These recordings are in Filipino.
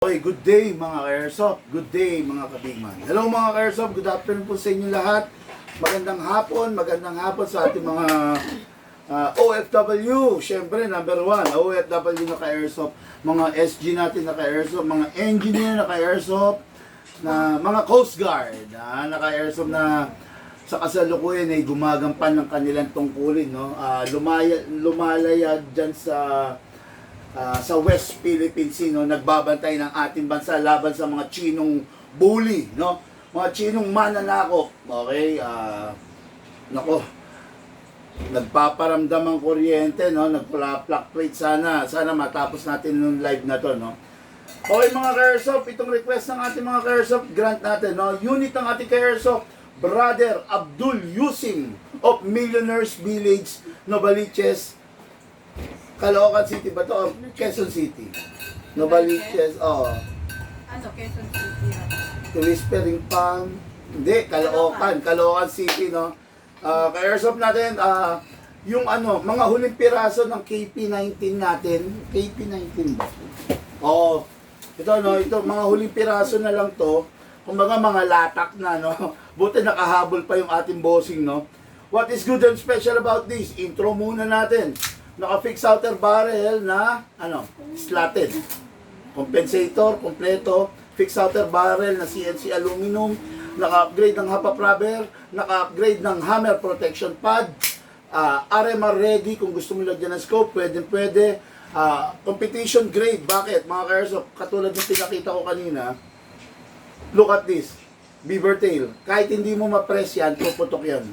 Okay, good day mga ka-airsoft, good day mga kabigman. Hello mga ka-airsoft, good afternoon po sa inyo lahat. Magandang hapon sa ating mga OFW. Siyempre, number one, OFW na ka-airsoft, mga SG natin na ka-airsoft, mga engineer na ka-airsoft, na mga Coast Guard na ka-airsoft na sa kasalukuyan ay gumagampan ng kanilang tungkulin, no? Lumalayag dyan sa West Philippines Sea, no, nagbabantay ng ating bansa laban sa mga Chinong bully, no? Mga Chinong mananakop. Okay? Nako. Nagpaparamdam ang kuryente, no? Nagfluctuate sana. Sana matapos natin yung live na to, no? Okay mga ka-airsoft, itong request ng ating mga ka-airsoft, grant natin, no? Unit ng ating ka-airsoft, Brother Abdul Yusim of Millionaires Village, Novaliches, Caloocan City ba to? Quezon City. Novaliches, Ano, Quezon City. Whispering Palm. Hindi, Caloocan City, no? Ka-airsoft natin, yung mga huling piraso ng KP-19 natin. KP-19 ba? Ito, no? Ito, mga huling piraso na lang to. Kumbaga mga latak na, no? Buti nakahabol pa yung ating bossing, no? What is good and special about this? Intro muna natin. Naka-fix outer barrel na slotted. Compensator, kompleto. Fix outer barrel na CNC aluminum. Naka-upgrade ng HAPA rubber. Naka-upgrade ng hammer protection pad. RMR ready kung gusto mo lagyan ng scope. Pwede. Competition grade. Bakit? Mga ka-airsoft, katulad ng pinakita ko kanina. Look at this. Beaver tail. Kahit hindi mo ma-press yan, puputok yan.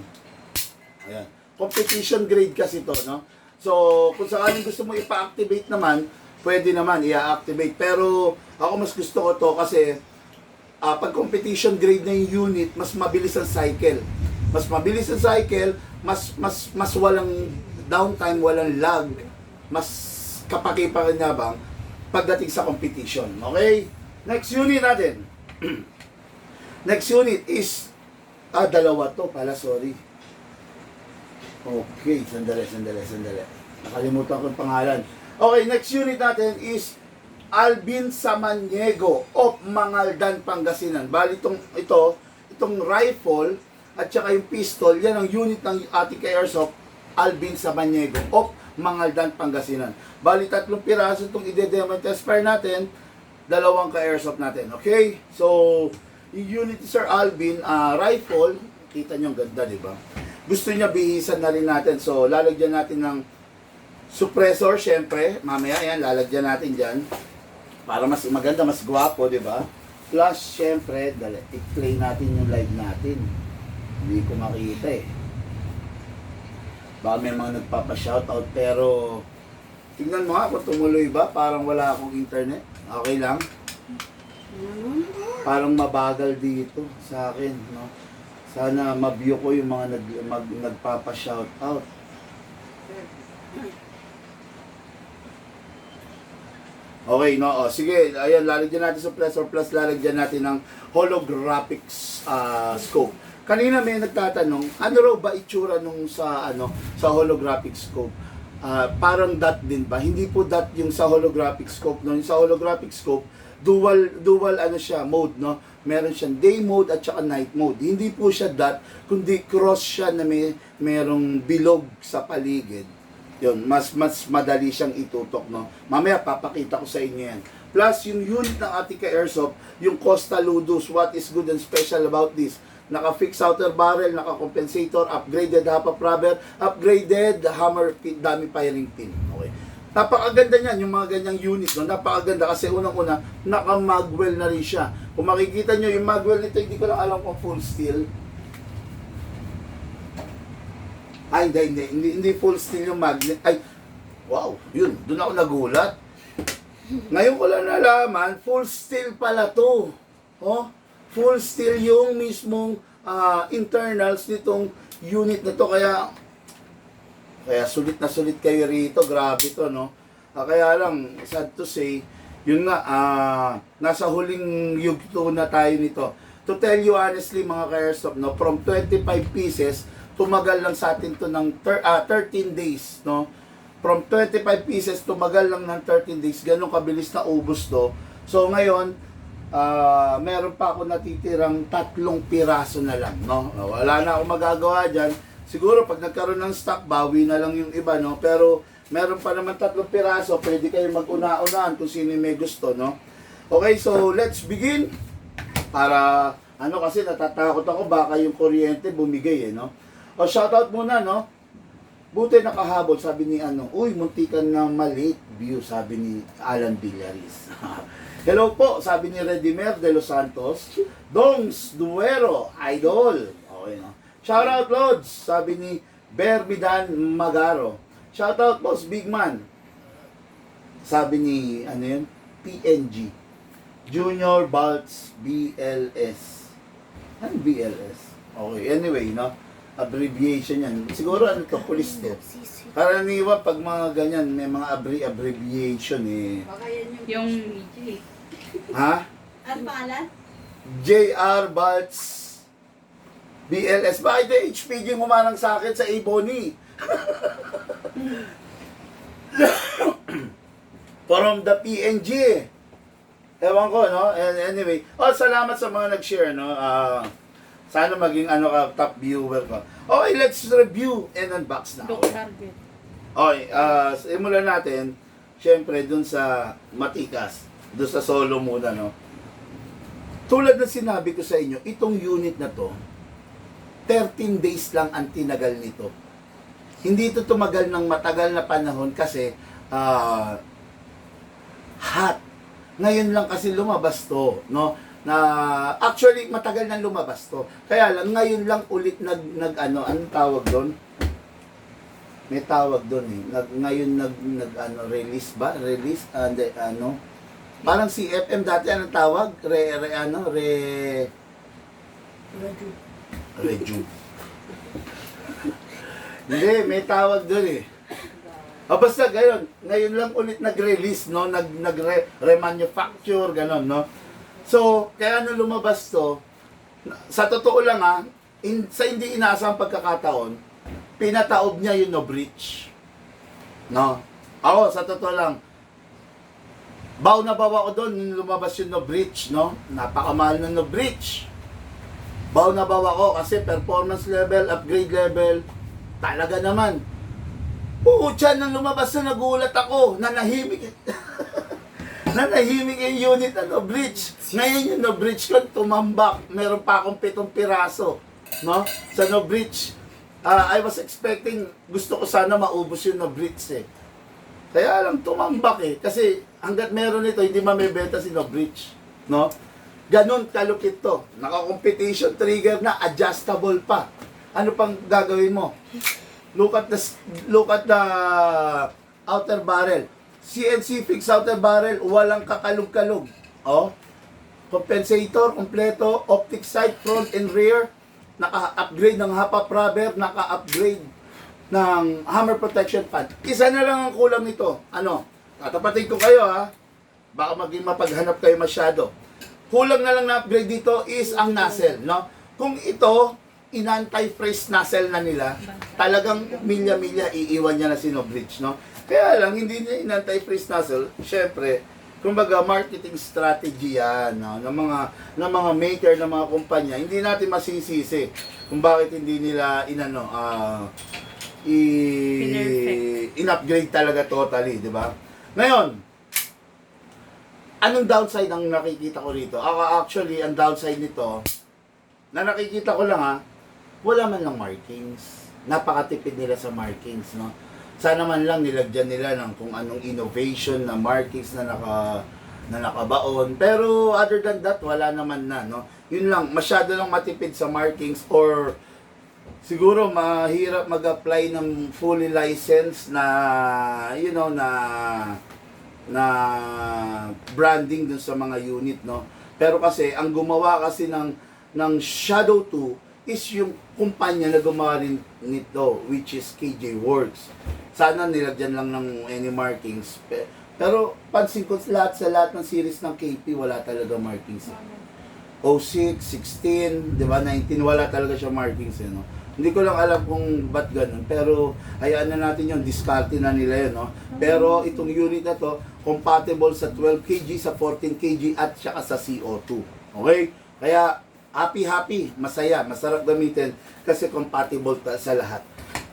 Ayan. Competition grade kasi to, no? So, kung sakaling gusto mo ipa-activate naman, pwede naman i-activate. Pero, ako mas gusto ko to kasi pag competition grade na yung unit, mas mabilis ang cycle. Mas mabilis ang cycle, mas walang downtime, walang lag, mas kapaki-pakinabang pagdating sa competition. Okay? Next unit natin. Next unit is, dalawa to pala, sorry. Okay, sandali. Nakalimutan ko yung pangalan. Okay, next unit natin is Alvin Samaniego of Mangaldan, Pangasinan. Bali itong rifle at saka yung pistol, yan ang unit ng ating ka-airsoft, Alvin Samaniego of Mangaldan, Pangasinan. Bali 3 piraso itong ide-demo test fire natin, 2 ka-airsoft natin. Okay? So, yung unit ni Sir Alvin, rifle, kita nyo ang ganda, di ba? Gusto niya bihisan na rin natin. So, lalagyan natin ng suppressor, syempre. Mamaya, yan, lalagyan natin dyan. Para mas maganda, mas gwapo, di ba? Plus, syempre, i-play natin yung live natin. Hindi ko makita eh. Baka may mga nagpapa-shoutout, pero tingnan mo nga kung tumuloy ba. Parang wala akong internet. Okay lang. Parang mabagal dito sa akin, no? Sana ma-view ko yung mga nagpapa-shoutout. Okay, no? Sige, ayan, lalagyan natin sa plus lalagyan natin ng holographics scope. Kanina may nagtatanong, ano raw ba itsura nung sa holographic scope? Parang dot din ba? Hindi po dot yung sa holographic scope, no? Yung sa holographic scope, dual siya, mode, no? Meron siyang day mode at saka night mode. Hindi po siya dot, kundi cross siya na merong bilog sa paligid. Yun, mas madali siyang itutok, no? Mamaya papakita ko sa inyo yan. Plus, yung unit ng ating ka-airsoft, yung Costa Ludus, what is good and special about this? Naka-fix outer barrel, naka-compensator, upgraded HAPA rubber, upgraded hammer pin, dummy firing pin. Okay. Napakaganda niyan, yung mga ganyang unit, no? Napakaganda kasi unang-una, naka-magwell na rin siya. Kung makikita nyo, yung magwell nito, hindi ko lang alam kung full steel. Ay, hindi full steel yung magnet. Ay, wow, yun, doon ako nagulat. Ngayon ko lang nalaman, full steel pala to. Oh, full steel yung mismong internals nitong unit na to, kaya sulit na sulit kayo rito. Grabe to, no? Kaya lang, sad to say, yun nga, nasa huling yugto na tayo nito. To tell you honestly, mga ka-airsoft, no, from 25 pieces, tumagal lang sa atin to ng 13 days, no? From 25 pieces, tumagal lang ng 13 days. Ganun kabilis na ubos to. So ngayon, meron pa ako natitirang 3 piraso na lang, no? Wala na akong magagawa dyan. Siguro pag nagkaroon ng stock, bawi na lang yung iba, no? Pero meron pa naman 3 piraso, pwede kayo mag-una-unahan kung sino may gusto, no? Okay, so let's begin. Para, kasi natatakot ako, baka yung kuryente bumigay, no? O, shoutout muna, no? Buti nakahabol, sabi ni uy, muntikan na malate view, sabi ni Alan Villaris. Hello po, sabi ni Redimer de los Santos. Dongs Duero, idol. Okay, no? Shoutout Lods, sabi ni Berbidan Magaro. Shoutout Boss Big Man. Sabi ni, PNG. Junior Baltz BLS. Ano BLS? Okay, anyway, no? Abbreviation yan. Siguro police to. Karaniwan pag mga ganyan, may mga abbreviation eh. Baka yan Yung PG. Ha? Ano pangalan? JR Baltz BLS. Bakit yung HPG umanang sa akin sa Ebony? From the PNG. Ewan ko, no? And anyway, salamat sa mga nag-share, no? Sana maging top viewer ko. Okay, let's review and unbox na. look target. Okay, simulan natin, syempre, dun sa matikas. Dun sa solo muna, no? Tulad na sinabi ko sa inyo, itong unit na to, 13 days lang ang tinagal nito. Hindi ito tumagal ng matagal na panahon kasi hot. Ngayon lang kasi lumabas to, no? Na actually matagal nang lumabas to. Kaya lang ngayon lang ulit anong tawag doon? May tawag doon eh. Ngayon release ba? Release and parang si FM dati anong tawag? Reju. Hindi, may tawag doon eh. Basta ngayon lang ulit nag-release, no? Remanufacture, ganon, no? So, kaya lumabas to, sa totoo lang sa hindi inaasang pagkakataon, pinataob niya yung no-breach. No? Ako, sa totoo lang, baw na baw ako doon nung lumabas yung no-breach, no? Napakamahal ng no-breach. Baw na baw ako kasi performance level, upgrade level, talaga naman. Pucha, nang lumabas na nagulat ako, nanahimik. Nanahimik yung unit na no-breach. Ngayon yung no-breach ko, tumambak. Meron pa akong 7 piraso. No? Sa no-breach. I was expecting, gusto ko sana maubos yung no-breach eh. Kaya lang tumambak eh. Kasi hanggat meron ito, hindi mamibenta si no-breach. No? Ganon kalupit to. Naka-competition trigger na, adjustable pa. Ano pang gagawin mo? Look at the outer barrel. CNC fixed outer barrel, walang kakalog-kalog. Compensator, kompleto, optic sight, front and rear, naka-upgrade ng hop-up rubber, naka-upgrade ng hammer protection pad. Isa na lang ang kulang nito. Tatapatin ko kayo baka maging mapaghanap kayo masyado. Kulang na lang na upgrade dito is ang nozzle, no? Kung ito, in-anti-freeze nozzle na nila, talagang milya-milya iiwan niya na si no-breach, no? Kaya lang, hindi niya in-anti-freeze nozzle. Siyempre, kumbaga, marketing strategy yan, no? ng mga maker, ng mga kumpanya. Hindi natin masisisi kung bakit hindi nila in-upgrade talaga totally, di ba? Ngayon, anong downside ang nakikita ko rito? Actually, ang downside nito, na nakikita ko lang wala man lang markings. Napakatipid nila sa markings, no? Sana man lang nilagyan nila ng kung anong innovation na markings na nakabaon. Pero other than that, wala naman na, no? Yun lang, masyado lang matipid sa markings or siguro mahirap mag-apply ng fully licensed na, na branding dun sa mga unit, no? Pero kasi, ang gumawa kasi ng Shadow 2 is yung kumpanya na gumawa rin nito, which is KJ Works. Sana nilagyan lang ng any markings. Pero pansin ko sa lahat ng series ng KP, wala talaga markings. 06, 16, di ba, 19, wala talaga siya markings, no? Hindi ko lang alam kung ba't ganun, pero hayaan na natin yung diskarte na nila yun, no? Pero itong unit na to, compatible sa 12 kg, sa 14 kg, at saka sa CO2. Okay? Kaya, happy, masaya, masarap gamitin, kasi compatible sa lahat.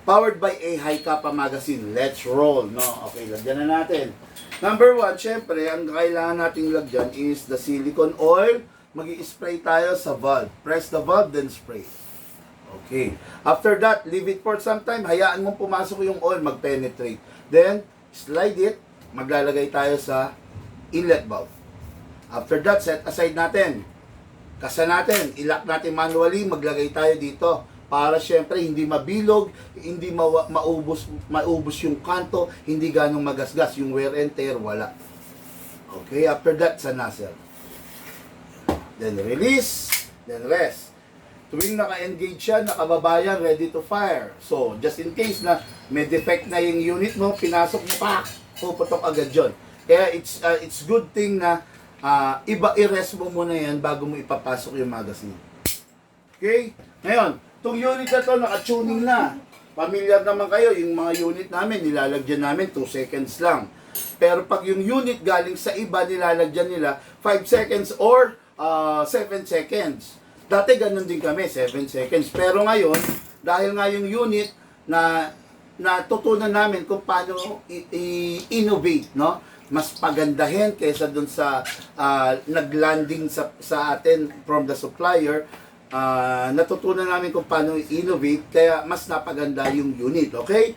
Powered by a high kappa magazine. Let's roll, no? Okay, lagyan na natin. Number 1, syempre, ang kailangan nating lagyan is the silicone oil. Mag-i-spray tayo sa valve. Press the valve, then spray. Okay. After that, leave it for some time. Hayaan mong pumasok yung oil, mag-penetrate. Then, slide it. Maglalagay tayo sa inlet valve. After that, set aside natin. Kasa natin. Ilock natin manually. Maglagay tayo dito. Para syempre, hindi mabilog, hindi maubos yung kanto, hindi ganong magasgas. Yung wear and tear, wala. Okay. After that, sa nozzle. Then release. Then rest. Tuwing naka-engage siya, nakababa yan, ready to fire. So, just in case na may defect na yung unit mo, pinasok mo pa, puputok agad yun. Kaya it's good thing na i-rest mo muna yan bago mo ipapasok yung magazine. Okay? Ngayon, itong unit na to, naka-tuning na. Familiar naman kayo, yung mga unit namin, nilalagyan namin 2 seconds lang. Pero pag yung unit galing sa iba, nilalagyan nila 5 seconds or 7 seconds. Dati ganun din kami, 7 seconds. Pero ngayon, dahil nga yung unit na natutunan namin kung paano i-innovate, no? Mas pagandahin kaysa dun sa nag-landing sa atin from the supplier, natutunan namin kung paano i-innovate, kaya mas napaganda yung unit, okay?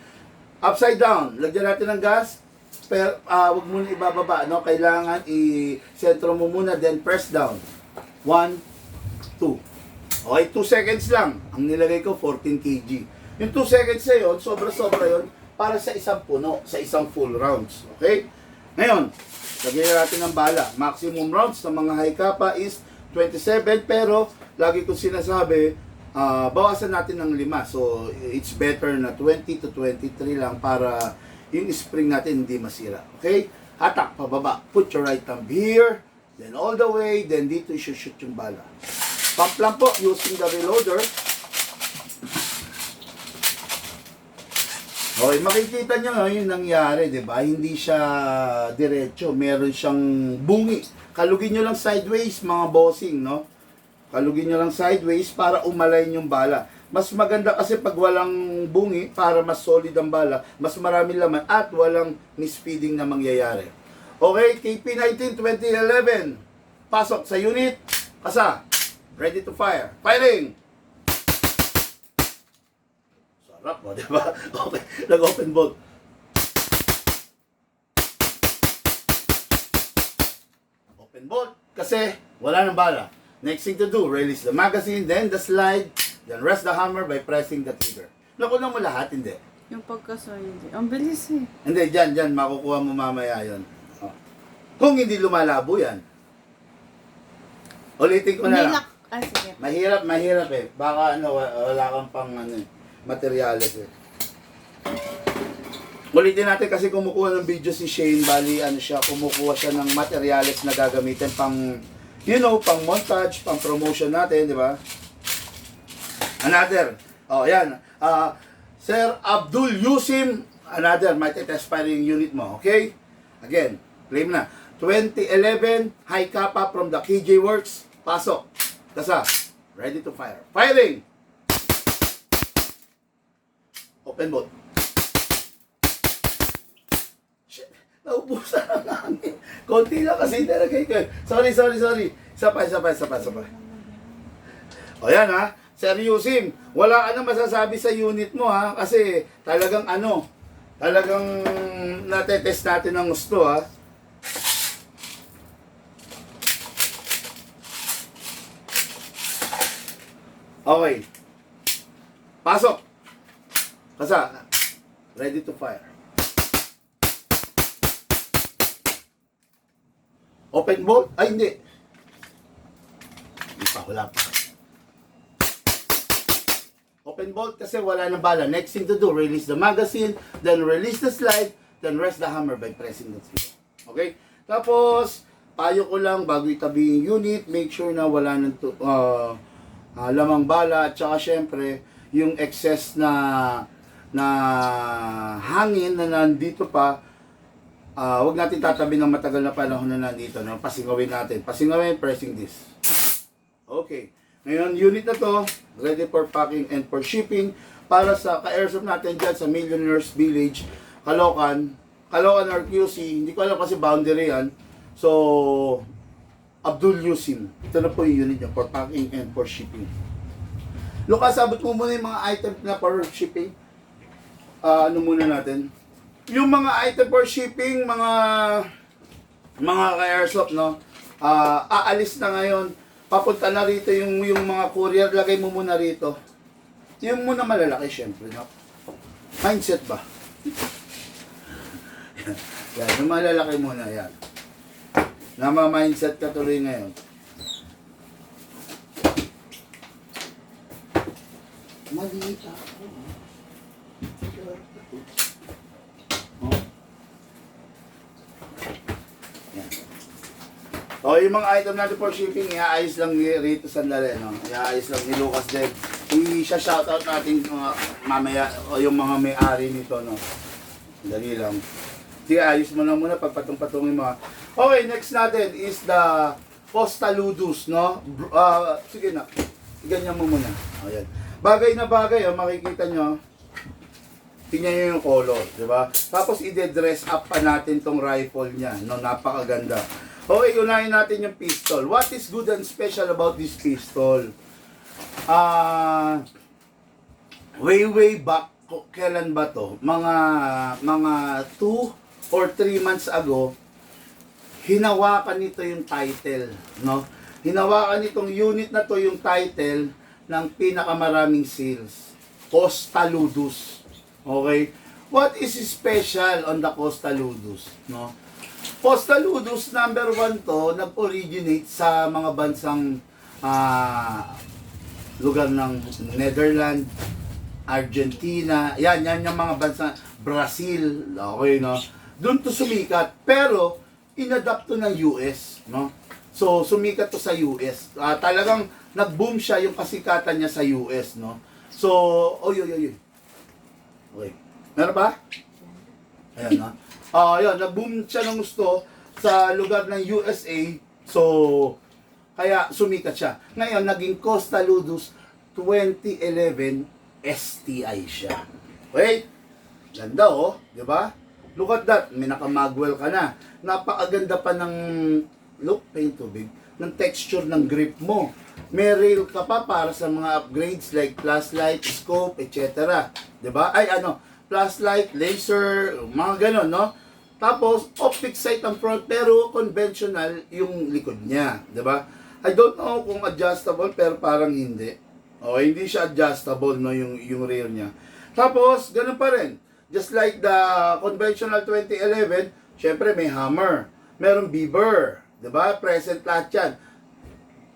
Upside down, lagyan natin ng gas, pero wag muna ibababa, no? Kailangan i-sentro mo muna, then press down. 1, 2. Okay, 2 seconds lang. Ang nilagay ko, 14 kg. Yung 2 seconds na yun, sobra-sobra yun, para sa isang puno, sa isang full rounds. Okay? Ngayon, lagyan natin ng bala. Maximum rounds ng mga high kappa is 27, pero lagi kong sinasabi, bawasan natin ng 5. So, it's better na 20 to 23 lang para yung spring natin hindi masira. Okay? Hatak, pababa. Put your right thumb here, then all the way, then dito i-shoot yung bala. Pump lang po using the reloader. Okay, makikita nyo yung nangyari, di ba? Hindi siya diretso, meron siyang bungi. Kalugin nyo lang sideways, mga bossing, no? Kalugin nyo lang sideways para umalay yung bala. Mas maganda kasi pag walang bungi, para mas solid ang bala, mas marami laman at walang misfeeding na mangyayari. Okay, KP19 2011. Pasok sa unit. Kasa. Ready to fire. Firing! Sarap mo, di ba? Okay, nag-open bolt. Open bolt. Kasi wala nang bala. Next thing to do, release the magazine, then the slide, then rest the hammer by pressing the trigger. Nakunan mo lahat, hindi? Yung pagkasoy, ang bilis eh. Hindi, dyan, makukuha mo mamaya yun. Oh. Kung hindi lumalabo yan, ulitin ko na lang. Sige. Mahirap eh. Baka wala kang pang materyales eh. Ulitin natin kasi kumukuha ng video si Shane. Bali, kumukuha siya ng materyales na gagamitin pang, pang montage, pang promotion natin, di ba? Another. Oh, yan. Sir Abdul Yusim, another test firing unit mo, okay? Again, claim na. 2011, high kappa from the KJ Works. Pasok. Kasa. Ready to fire. Firing! Open bolt. Shit. Naubusan ang hangin. Konti lang kasi nilagay ko. Sorry. Isa pa. O yan ha. Seryosim. Wala ka nang masasabi sa unit mo ha. Kasi talagang talagang natetest natin ng gusto ha. Okay. Pasok. Kasa. Ready to fire. Open bolt? Ay, hindi. Wala pa. Open bolt kasi wala na bala. Next thing to do, release the magazine, then release the slide, then rest the hammer by pressing the trigger. Okay? Tapos, payo ko lang bago itabi yung unit, make sure na wala nang lamang bala, at saka syempre yung excess na hangin na nandito pa, wag natin tatabi ng matagal na panahon na nandito, no? Pasingawin natin. Pasingawin, pressing this. Okay. Ngayon, unit na to, ready for packing and for shipping para sa ka-airsoft natin dyan sa Millionaires Village, Caloocan or QC. Hindi ko alam kasi boundary yan. So, Abdul Yusim. Ito na po yung unit niya for packing and for shipping. Lucas, abot mo muna yung mga item na for shipping. Ano muna natin? Yung mga item for shipping, mga ka-airsoft, no? Aalis na ngayon. Papunta na rito yung mga courier. Lagay mo muna rito. Yung muna malalaki, syempre, no? Mindset ba? Yan, yung malalaki muna, yan. Nama-mindset ka tuloy ngayon. Maliit ako. O, yung mga item natin for shipping, iaayos lang ni Rito Sandali, no? Iaayos lang ni Lucas Deg. I-shoutout natin mamaya, o yung mga may-ari nito, no? Dali lang. Sige, ayos mo lang muna, pagpatong-patong yung mga... Okay, next natin is the Postaludus, no? Sige na, ganyan mo muna. O, yan. Bagay na bagay, makikita nyo. Tingnan nyo yung color, di ba? Tapos, i-dress up pa natin tong rifle niya, no? Napakaganda. Okay, unahin natin yung pistol. What is good and special about this pistol? Way back, kailan ba to? Mga 2 or 3 months ago, hinawakan nito yung title, no? Hinawakan nitong unit na to yung title ng pinakamaraming sales. Postaludus. Okay? What is special on the Postaludus, no? Postaludus number 1 to, nag-originate sa mga bansang lugar ng Netherlands, Argentina, yan yung mga bansa, Brazil, okay, no? Doon to sumikat, pero inadapt to ng US, no? So, sumikat to sa US. Talagang nag-boom siya yung kasikatan niya sa US, no? So, oy. Okay. Meron ba? Ayan, no? Yun, nag-boom siya ng gusto sa lugar ng USA. So, kaya sumikat siya. Ngayon, naging Postaludus 2011 STI siya. Wait, ganda oh, di ba? Look at that, may naka-magwell ka na. Napakaganda pa ng look, paint tubig, ng texture ng grip mo. May rail ka pa para sa mga upgrades like flashlight, scope, etc. Di ba? Flashlight, laser, mga ganon, no? Tapos, optic sight ang front, pero conventional yung likod niya, di ba? I don't know kung adjustable, pero parang hindi. Hindi siya adjustable, no, yung rear niya. Tapos, ganun pa rin. Just like the conventional 2011, syempre may hammer, meron beaver, di ba? Present lahat yan.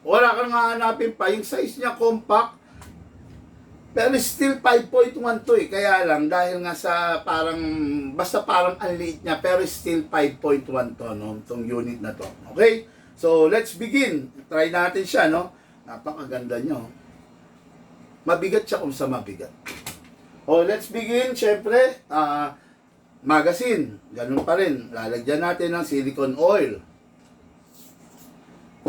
Wala kang hahanapin pa, yung size niya compact, pero still 5.1 to eh. Kaya lang, dahil nga sa parang, basta parang ang liit niya, pero still 5.1 to, no? Itong unit na to. Okay? So, let's begin. Try natin siya, no? Napakaganda nyo. Mabigat siya kung sa mabigat. Let's begin. Siyempre, magazine. Ganun pa rin. Lalagyan natin ng silicone oil.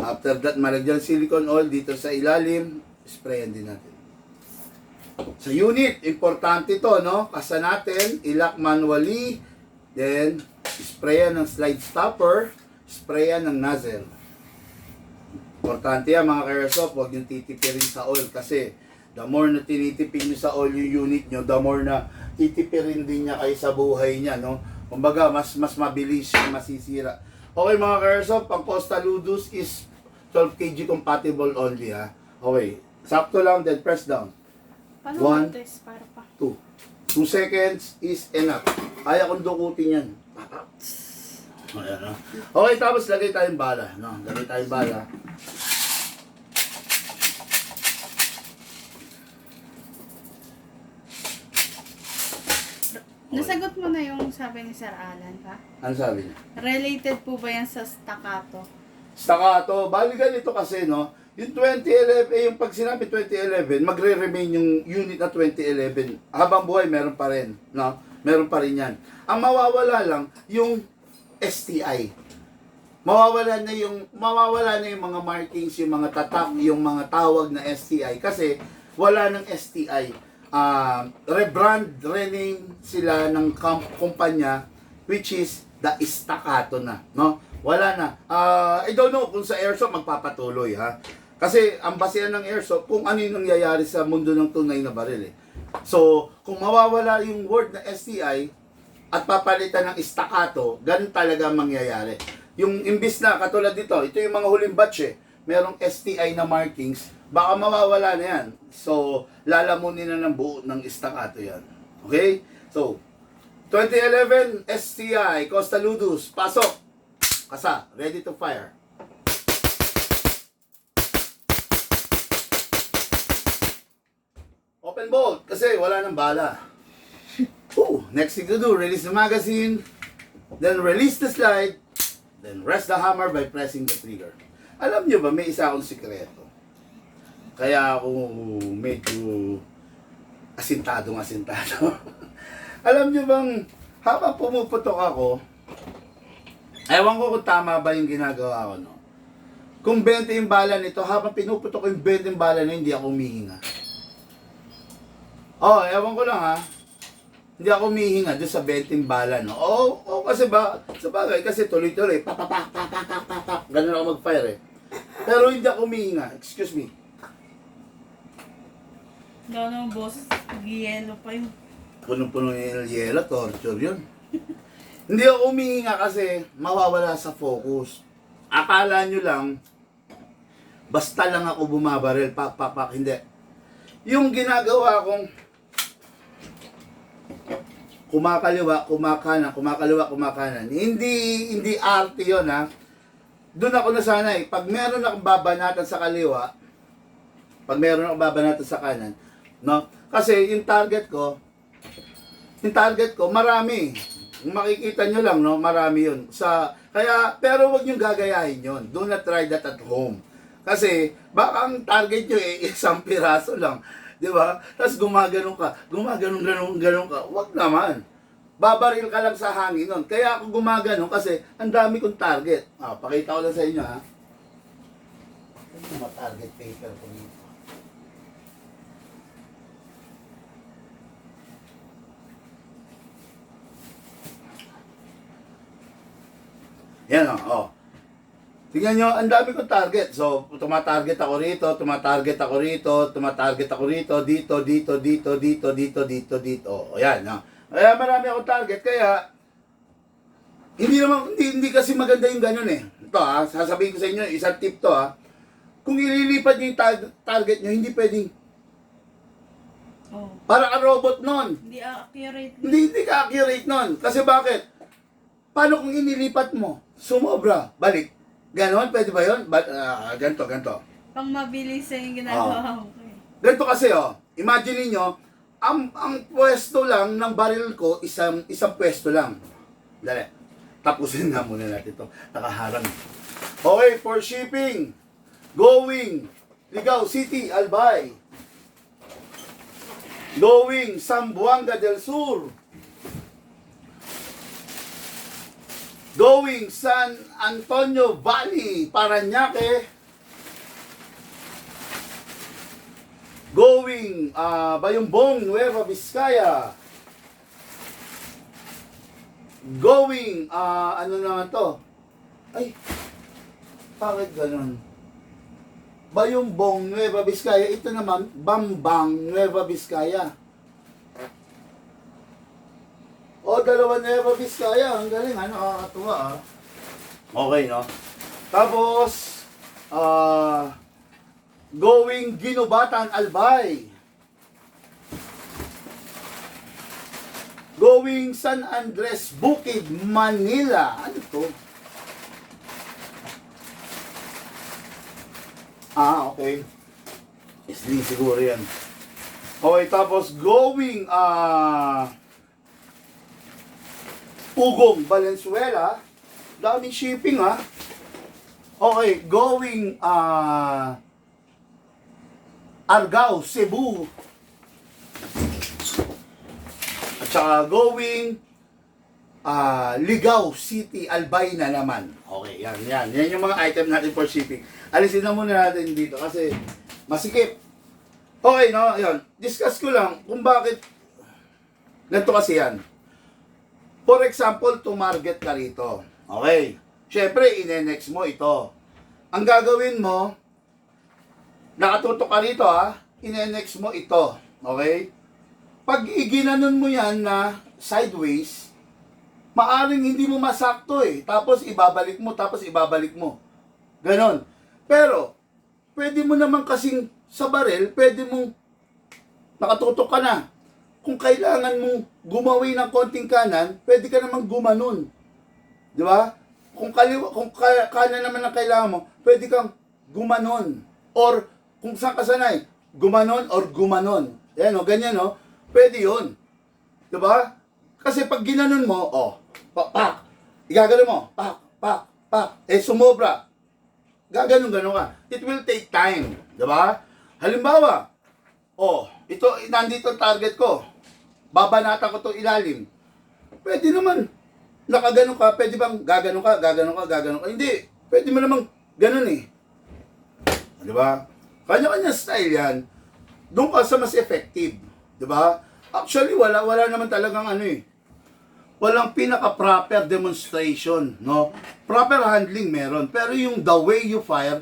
After that, malagyan silicone oil dito sa ilalim. Sprayan din natin. Sa unit, importante to, no? Kasa natin, ilock manually, then sprayan ng slide stopper, sprayan ng nozzle. Importante yan mga ka-airsoft, huwag yung titipirin sa oil kasi the more na tinitipin nyo sa oil yung unit nyo, the more na titipirin din niya kayo sa buhay niya, no? Kumbaga, mas mabilis yung masisira. Okay mga ka-airsoft, pang Postaludus is 12 kg compatible only, ha? Okay, sakto lang, then press down. Paano test para pa? 2 seconds is enough. Kaya kong dukutin yan. Ayan, no? Okay, tapos lagay tayong bala. No? Lagay tayong bala. Nasagot mo na yung sabi ni Sir Alan, pa? Ano sabi niya? Related po ba yan sa staccato? Staccato. Bali ganito kasi, no? Yung 2011, yung pag sinabi 2011, magre-remain yung unit na 2011. Habang buhay, meron pa rin, no? Meron pa rin yan. Ang mawawala lang, yung STI. Mawawala na yung mga markings, yung mga tatak, yung mga tawag na STI kasi wala ng STI. Rebrand, rename sila ng kumpanya which is the Staccato na, no? Wala na. I don't know kung sa airsoft magpapatuloy, ha? Kasi ang basehan ng airsoft kung ano yung nangyayari sa mundo ng tunay na baril, eh. So, kung mawawala yung word na STI at papalitan ng Staccato, ganun talaga ang mangyayari. Yung imbis na, katulad dito, ito yung mga huling batch, eh. Merong STI na markings, baka mawawala na yan. So, lalamunin na ng buo ng Staccato yan. Okay? So, 2011 STI, Costa Ludus, pasok. Kasa, ready to fire. Open bolt, kasi wala nang bala. Next thing to do, release the magazine, then release the slide, then rest the hammer by pressing the trigger. Alam nyo ba, may isa akong sikreto. Kaya ako medyo asintado. Alam nyo bang, habang pumuputok ako, ewan ko kung tama ba yung ginagawa ko, no? Kung 20 yung bala nito, habang pinuputok ko yung 20 yung bala na, hindi ako humihinga. Ewan ko lang, ha? Hindi ako humihinga doon sa 20 yung bala, no? Kasi sa bagay, kasi tuloy-tuloy, papapak, ganun ako mag-fire, eh. Pero hindi ako humihinga, excuse me. Gano'n, boss. Yelo pa yung... Punong-puno yung yelo, torture yun. Hindi ako humihinga kasi mawawala sa focus. Akala nyo lang, basta lang ako bumabaril, pak, hindi. Yung ginagawa kong kumakaliwa, kumakanan. Hindi arte yun, ha. Doon ako nasanay. Pag meron akong babanatan sa kaliwa, pag meron akong babanatan sa kanan, no? Kasi yung target ko, marami. Makikita nyo lang, no? Marami yun. Pero wag nyo gagayahin yun. Do not try that at home. Kasi, baka ang target nyo isang piraso lang. Di ba? Tapos gumaganon ka. Gumaganon ka. Wag naman. Babaril ka lang sa hangin nun. Kaya ako gumaganon kasi ang dami kong target. Pakita ko lang sa inyo, ha? Ano yung target paper ko dito? Yan, tingnan nyo, ang dami kong target. So, tumatarget ako rito, dito. Yan, Kaya marami akong target, kaya hindi kasi maganda yung ganun, eh. Ito, sasabihin ko sa inyo, isang tip to, ha. Kung ililipat nyo yung target nyo, hindi pwedeng para ka robot nun. Hindi accurate. Hindi ka accurate nun. Kasi bakit? Paano kung inilipat mo? Sumobra, balik. Ganon, pwede ba yun? Ganto. Pang mabilis yung ginagawa ko. Ganto kasi, imagine niyo, ang pwesto lang ng baril ko, isang pwesto lang. Dali. Tapusin na muna natin ito. Nakaharang. Okay, for shipping. Going. Ligao City, Albay. Going Zamboanga del Sur. Going San Antonio Valley, Parañaque. Going Bayumbong, Nueva Vizcaya. Going ano naman to? Ay, bakit ganun? Bayumbong, Nueva Vizcaya. Ito naman, Bambang, Nueva Vizcaya. Dalawa Nueva Vizcaya. Ang galing, nakakatuwa, Okay, no? Tapos, going Ginubatan, Albay. Going San Andres, Bukid, Manila. Ano to? Okay. SD siguro yan. Okay, tapos going, Ugong, Valenzuela. Daming shipping, ha. Okay, going Argao, Cebu. At saka going Ligao City, Albay na naman. Okay, yan. Yan yung mga item natin for shipping. Alisin na muna natin dito kasi masikip. Okay, no? Yan. Discuss ko lang kung bakit ganito kasi yan. For example, tumarget ka rito. Okay. Siyempre, ine-next mo ito. Ang gagawin mo, nakatutok ka rito ha, ine-next mo ito. Okay? Pag iginanon mo yan na sideways, maaring hindi mo masakto eh. Tapos ibabalik mo, Ganon. Pero, pwede mo naman kasing sa barel, pwede mong nakatutok ka na. Kung kailangan mong gumawi ng konting kanan, pwede ka namang gumanon. Di ba? Kung kanan naman ang kailangan mo, pwede kang gumanon. Or, kung saan ka sanay, gumanon or gumanon. Yan o, ganyan o. Pwede yun. Diba? Kasi pag ginanon mo, pak. Igagano mo, pak. Sumobra. Gaganon ka. It will take time. Diba? Halimbawa, ito, nandito ang target ko. Babanata ko itong ilalim. Pwede naman. Nakaganon ka, pwede bang gaganon ka? Hindi. Pwede mo namang ganon eh. Di ba? Kanya-kanya style yan. Doon ka sa mas effective. Di ba? Actually, wala naman talagang walang pinaka-proper demonstration. No? Proper handling meron. Pero yung the way you fire,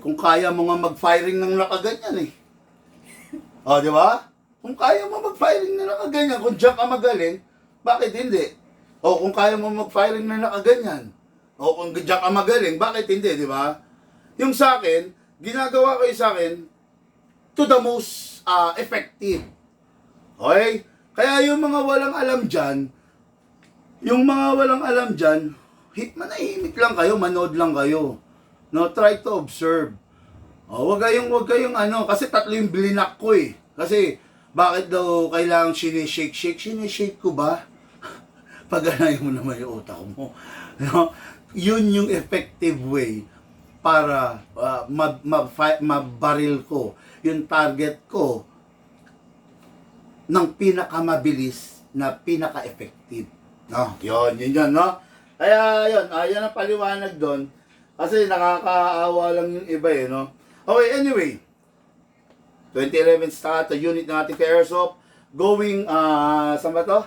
kung kaya mo nga mag-firing ng nakaganyan eh. Di ba? Kung kaya mo mag-firing na nakaganyan, kung diyan ka magaling, bakit hindi? Kung kaya mo mag-firing na nakaganyan. Kung diyan ka magaling, bakit hindi, di ba? Yung sa akin, ginagawa ko yung sa akin to the most effective. Okay? Kaya yung mga walang alam dyan, manahimik lang kayo, manood lang kayo. No, try to observe. Wag kayong kasi tatlo yung blinak ko eh. Kasi, bakit daw kailangang sinishake? Sinishake ko ba? Pag-anayin mo naman yung utak mo. No? Yun yung effective way para mabaril ko yung target ko ng pinakamabilis na pinaka-effective. No? Yun, no? Kaya, yan ang paliwanag doon. Kasi nakakaawa lang yung iba eh, no? Okay, anyway. 2011 start, unit ng ating Airsoft. Going, saan ba to?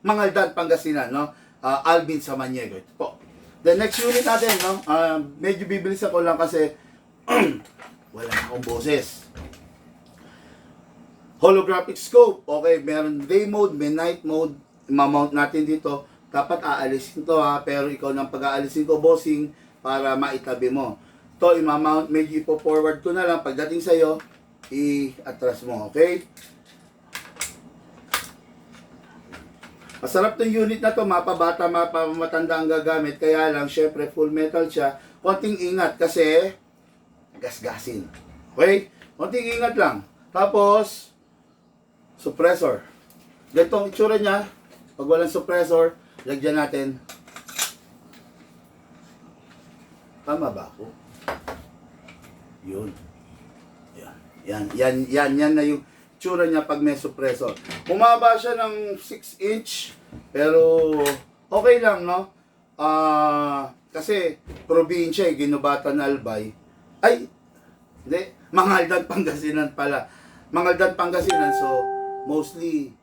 Mangaldan, Pangasinan, no? Alvin Samaniego. Ito po. The next unit natin, no? Medyo bibilis ako lang kasi wala na akong boses. Holographic scope. Okay, meron day mode, may night mode. Ma-mount natin dito. Dapat aalisin to ha, pero ikaw nang pag-aalisin ko, bossing, para maitabi mo. Ito, i-mount, medyo ipo-forward ko na lang. Pagdating sa'yo, i-atras mo, okay? Masarap tong unit na to, mapabata, mapamatanda ang gagamit. Kaya lang, syempre, full metal siya. Konting ingat kasi gasgasin. Okay? Konting ingat lang. Tapos, suppressor. Ganito ang itsura niya. Pag walang suppressor, lagyan natin. Tama ba ako? Yun. Yan na yung itsura niya pag may suppressor. Bumaba siya ng 6 inch, pero okay lang, no? Kasi probinsya, ginubatan na Albay. Ay, hindi. Mangaldan, Pangasinan pala. Mangaldan, Pangasinan, so mostly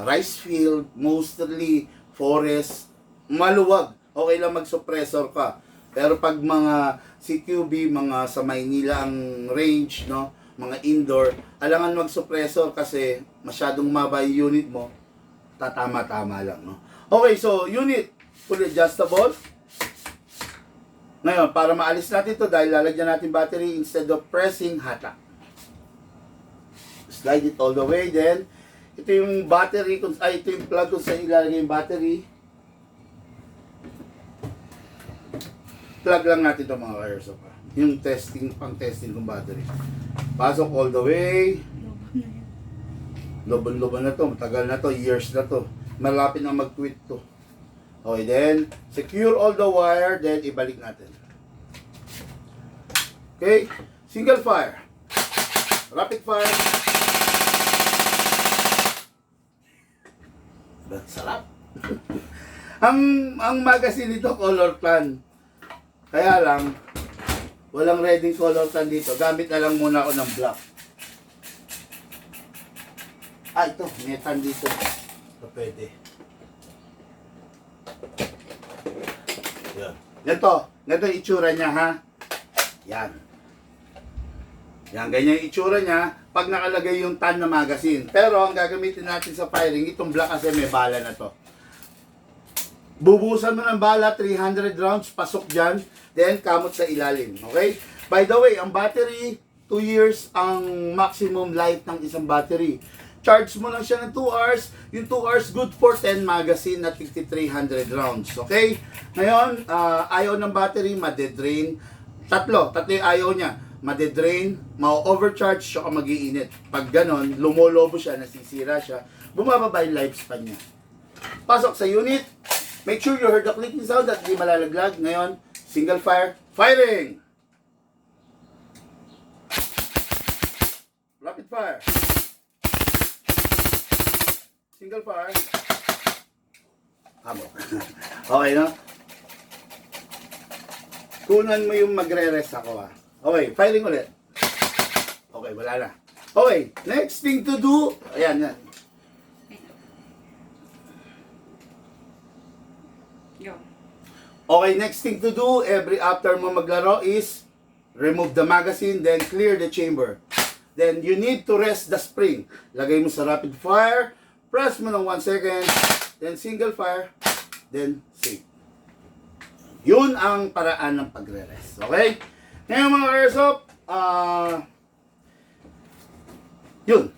rice field, mostly forest, maluwag. Okay lang mag-suppressor ka. Pero pag mga CQB, mga sa Maynila ang range, no? Mga indoor, alangan mag-suppressor kasi masyadong maba yung unit mo, tatama-tama lang, no? Okay, so unit, fully adjustable. Ngayon, para maalis natin to dahil lalagyan natin battery instead of pressing, hata. Slide it all the way, then ito yung battery, ito yung plug kung saan ilalagay yung battery. Plug lang natin ito mga ka-airsoft. Yung testing, pang testing ng battery. Pasok all the way. Loban-loban na to, matagal na to, years na to. Malapit na mag-quit to. Okay, then secure all the wire, then ibalik natin. Okay, single fire. Rapid fire. Sarap. ang magazine nito color plan. Kaya lang walang ready color plan dito. Gamit na lang muna ako ng black. Ito, metan dito. Ito pwede. Yan. Ganito yung itsura niya, ha? Yan. Yan, ganyan yung itsura niya pag nakalagay yung tan na magazine. Pero ang gagamitin natin sa firing, itong black kasi may bala na to. Bubusan mo ng bala, 300 rounds, pasok dyan, then kamot sa ilalim. Okay? By the way, ang battery, 2 years ang maximum life ng isang battery. Charge mo lang siya ng 2 hours. Yung 2 hours, good for 10 magazine na 300 rounds. Okay? Ngayon, ayaw ng battery, madedrain. Tatlo yung ayaw niya. Madedrain, ma-overcharge, siya ka mag-iinit. Pag ganon, lumolobo siya, nasisira siya, bumababa yung lifespan niya. Pasok sa unit. Make sure you heard the clicking sound at di malalaglag. Ngayon, single fire, firing! Rapid fire. Single fire. Habo. Okay, no? Kunan mo yung magre-rest ako, ha? Okay, firing ulit. Okay, wala na. Okay, next thing to do, ayan, yan. Go. Okay, next thing to do, after mo maglaro is remove the magazine, then clear the chamber. Then you need to rest the spring. Lagay mo sa rapid fire, press mo ng 1 second, then single fire, then save. Yun ang paraan ng pagre-rest. Okay? Ngayon mga airsoft, yun.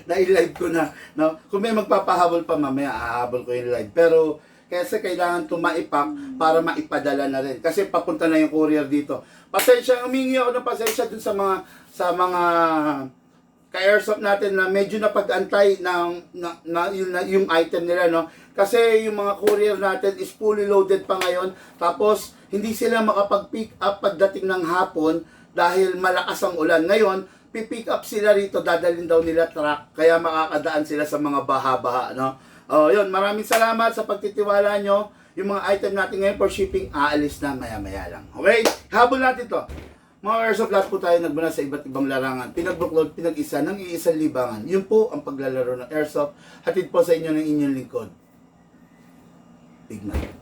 Na-live ko na. No? Kung may magpapahabol pa mamaya, ahabol ko yung live. Pero kasi kailangan tumaipak para maipadala na rin. Kasi papunta na yung courier dito. Pasensya, humingi ako ng pasensya dun sa mga ka-airsoft natin na medyo napag-antay yung item nila, no? Kasi yung mga courier natin is fully loaded pa ngayon. Tapos, hindi sila makapag-pick up pagdating ng hapon dahil malakas ang ulan. Ngayon, pipick up sila rito, dadalhin daw nila truck. Kaya makakadaan sila sa mga baha-baha, no? Yun, maraming salamat sa pagtitiwala nyo. Yung mga item natin ngayon for shipping, aalis na maya-maya lang. Okay? Habol natin to. Mga airsoft, lahat po tayo nagbuna sa iba't ibang larangan. Pinag-booklod, pinag-isa ng iisang libangan. Yun po ang paglalaro ng airsoft. Hatid po sa inyo ng inyong lingkod. Big night.